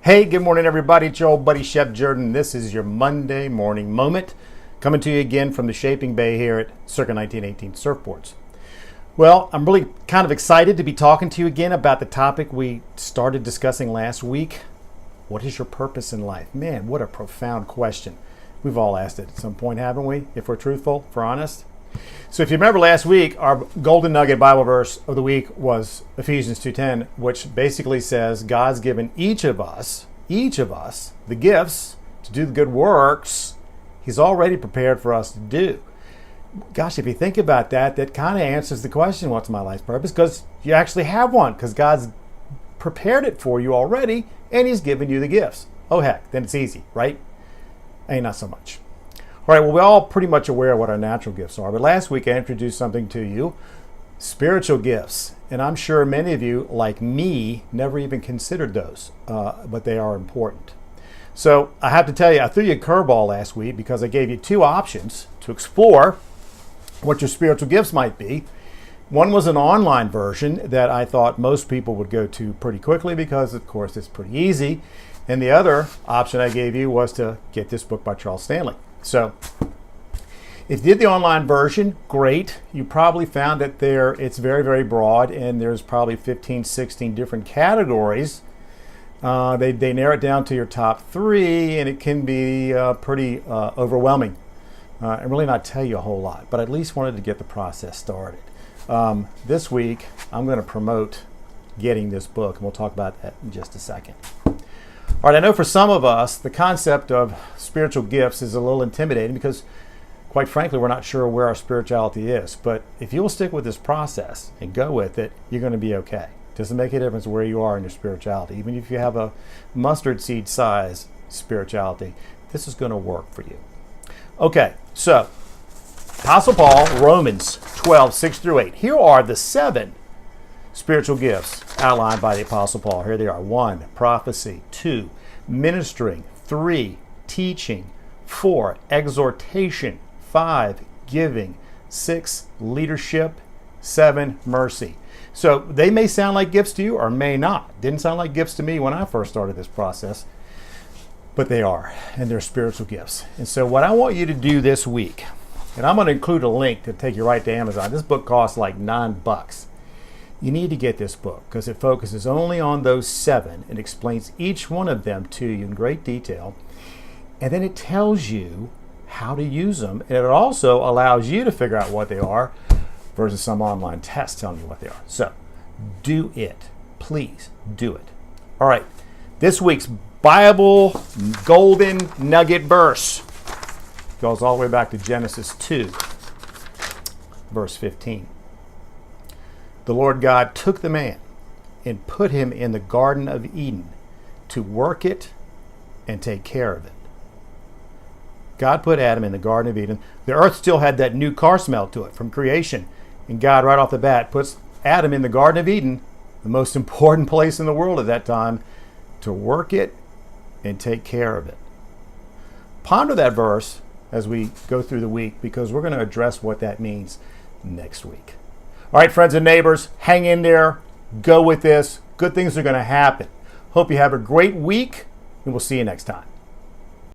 Hey, good morning, everybody. It's your old buddy, Chef Jordan. This is your Monday morning moment, coming to you again from the Shaping Bay here at Circa 1918 Surfboards. Well, I'm really kind of excited to be talking to you again about the topic we started discussing last week. What is your purpose in life? Man, what a profound question. We've all asked it at some point, haven't we? If we're truthful, if we're honest. So if you remember last week, our golden nugget Bible verse of the week was Ephesians 2:10, which basically says God's given each of us, the gifts to do the good works He's already prepared for us to do. Gosh, if you think about that, that kind of answers the question, what's my life's purpose? Because you actually have one, because God's prepared it for you already, and He's given you the gifts. Oh heck, then it's easy, right? Not so much. All right, well, we're all pretty much aware of what our natural gifts are, but last week I introduced something to you, spiritual gifts. And I'm sure many of you, like me, never even considered those, but they are important. So I have to tell you, I threw you a curveball last week because I gave you two options to explore what your spiritual gifts might be. One was an online version that I thought most people would go to pretty quickly because, of course, it's pretty easy. And the other option I gave you was to get this book by Charles Stanley. So if you did the online version, great. You probably found that it's very, very broad, and there's probably 15, 16 different categories. They narrow it down to your top three, and it can be pretty overwhelming and really not tell you a whole lot, but I at least wanted to get the process started. This week, I'm going to promote getting this book, and we'll talk about that in just a second. All right, I know for some of us, the concept of spiritual gifts is a little intimidating because, quite frankly, we're not sure where our spirituality is. But if you'll stick with this process and go with it, you're going to be okay. It doesn't make a difference where you are in your spirituality. Even if you have a mustard seed size spirituality, this is going to work for you. Okay, so Apostle Paul, Romans 12, 6 through 8. Here are the 7 spiritual gifts outlined by the Apostle Paul. Here they are. 1, prophecy. 2, ministering. 3, teaching. 4, exhortation. 5, giving. 6, leadership. 7, mercy. So they may sound like gifts to you or may not. Didn't sound like gifts to me when I first started this process, but they are, and they're spiritual gifts. And so what I want you to do this week, and I'm going to include a link to take you right to Amazon. This book costs like $9. You need to get this book because it focuses only on those 7 and explains each one of them to you in great detail. And then it tells you how to use them. And it also allows you to figure out what they are versus some online test telling you what they are. So do it. Please do it. All right. This week's Bible golden nugget verse goes all the way back to Genesis 2, verse 15. The Lord God took the man and put him in the Garden of Eden to work it and take care of it. God put Adam in the Garden of Eden. The earth still had that new car smell to it from creation. And God, right off the bat, puts Adam in the Garden of Eden, the most important place in the world at that time, to work it and take care of it. Ponder that verse as we go through the week because we're going to address what that means next week. All right, friends and neighbors, hang in there. Go with this. Good things are going to happen. Hope you have a great week, and we'll see you next time.